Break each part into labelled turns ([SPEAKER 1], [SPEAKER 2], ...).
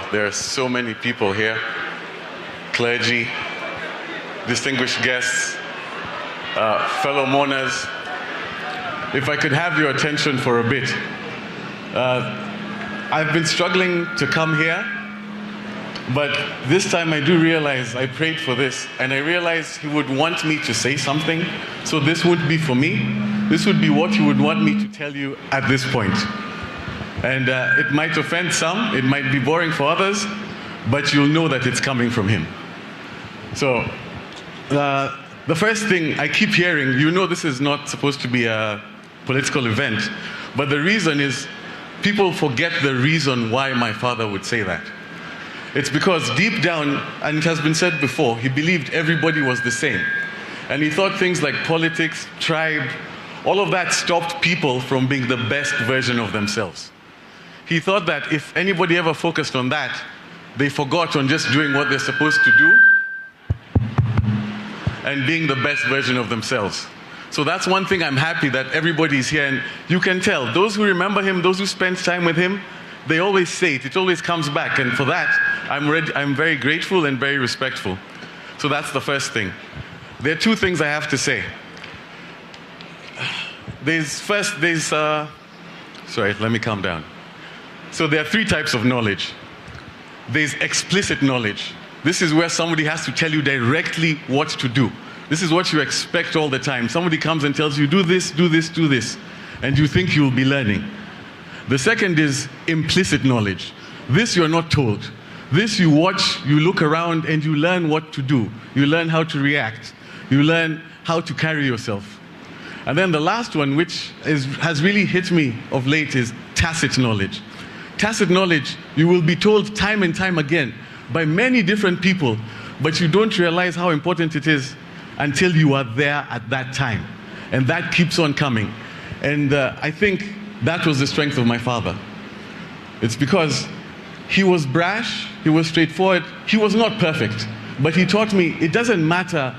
[SPEAKER 1] Wow, there are so many people here. Clergy, distinguished guests, fellow mourners. If I could have your attention for a bit. I've been struggling to come here, but this time I do realize I prayed for this, and I realized He would want me to say something, so this wouldn't be for me. This would be what He would want me to tell you at this point. And it might offend some, it might be boring for others, but you'll know that it's coming from Him. So, the first thing I keep hearing, you know this is not supposed to be a political event, but the reason is people forget the reason why my father would say that. It's because deep down, and it has been said before, he believed everybody was the same. And he thought things like politics, tribe, all of that stopped people from being the best version of themselves. He thought that if anybody ever focused on that, they forgot on just doing what they're supposed to do and being the best version of themselves. So that's one thing I'm happy that everybody's here, and you can tell, those who remember him, those who spend time with him, they always say it always comes back, and for that, I'm very grateful and very respectful. So that's the first thing. There are two things I have to say. Sorry, let me calm down. So there are three types of knowledge. There's explicit knowledge. This is where somebody has to tell you directly what to do. This is what you expect all the time. Somebody comes and tells you, do this, do this, do this, and you think you'll be learning. The second is implicit knowledge. This you're not told. This you watch, you look around, and you learn what to do. You learn how to react. You learn how to carry yourself. And then the last one, which has really hit me of late, is tacit knowledge. Tacit knowledge, you will be told time and time again by many different people, but you don't realize how important it is until you are there at that time. And that keeps on coming. And I think that was the strength of my father. It's because he was brash, he was straightforward, he was not perfect, but he taught me it doesn't matter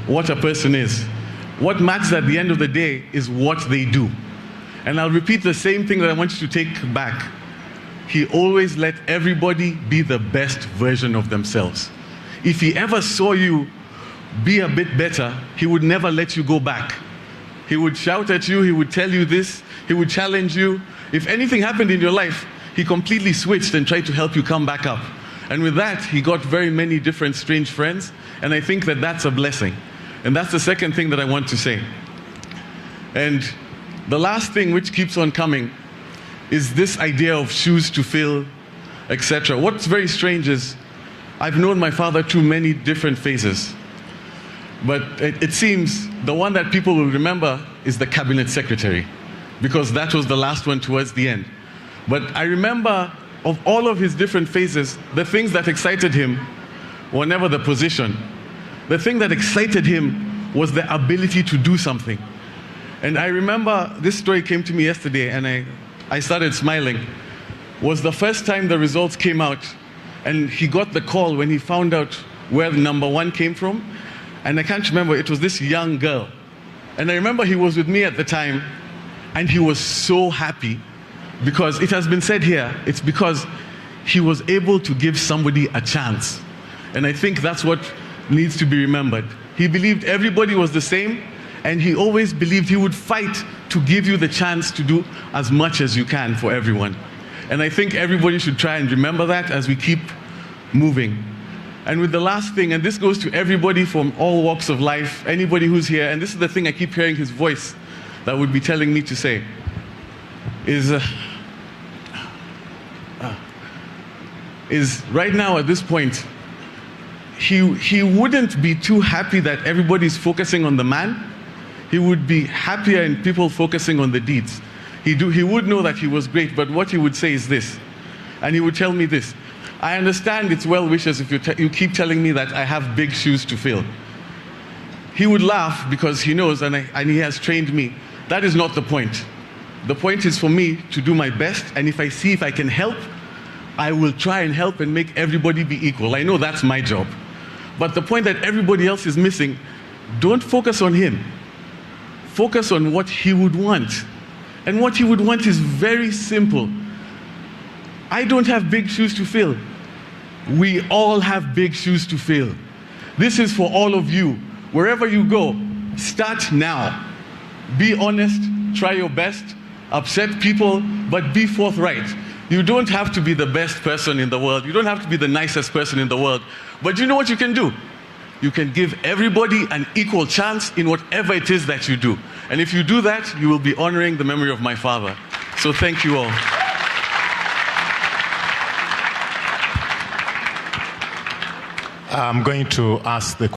[SPEAKER 1] what a person is. What matters at the end of the day is what they do. And I'll repeat the same thing that I want you to take back. He always let everybody be the best version of themselves. If he ever saw you be a bit better, he would never let you go back. He would shout at you, he would tell you this, he would challenge you. If anything happened in your life, he completely switched and tried to help you come back up. And with that, he got very many different strange friends, and I think that that's a blessing. And that's the second thing that I want to say. And the last thing which keeps on coming is this idea of shoes to fill, etc. What's very strange is I've known my father through many different phases. But it seems the one that people will remember is the cabinet secretary, because that was the last one towards the end. But I remember of all of his different phases, the things that excited him were never the position. The thing that excited him was the ability to do something. And I remember this story came to me yesterday, and I started smiling. Was the first time the results came out, and he got the call when he found out where the number one came from. And I can't remember, it was this young girl. And I remember he was with me at the time, and he was so happy, because it has been said here, it's because he was able to give somebody a chance. And I think that's what needs to be remembered. He believed everybody was the same, and he always believed he would fight to give you the chance to do as much as you can for everyone. And I think everybody should try and remember that as we keep moving. And with the last thing, and this goes to everybody from all walks of life, anybody who's here, and this is the thing I keep hearing his voice that would be telling me to say, is right now at this point, he wouldn't be too happy that everybody's focusing on the man. He would be happier in people focusing on the deeds. He would know that he was great, but what he would say is this, and he would tell me this: I understand it's well wishes if you keep telling me that I have big shoes to fill. He would laugh because he knows, and he has trained me. That is not the point. The point is for me to do my best, and if I see if I can help, I will try and help and make everybody be equal. I know that's my job. But the point that everybody else is missing, don't focus on him. Focus on what he would want. And what he would want is very simple. I don't have big shoes to fill. We all have big shoes to fill. This is for all of you. Wherever you go, start now. Be honest, try your best, upset people, but be forthright. You don't have to be the best person in the world. You don't have to be the nicest person in the world. But you know what you can do? You can give everybody an equal chance in whatever it is that you do. And if you do that, you will be honoring the memory of my father. So thank you all.
[SPEAKER 2] I'm going to ask the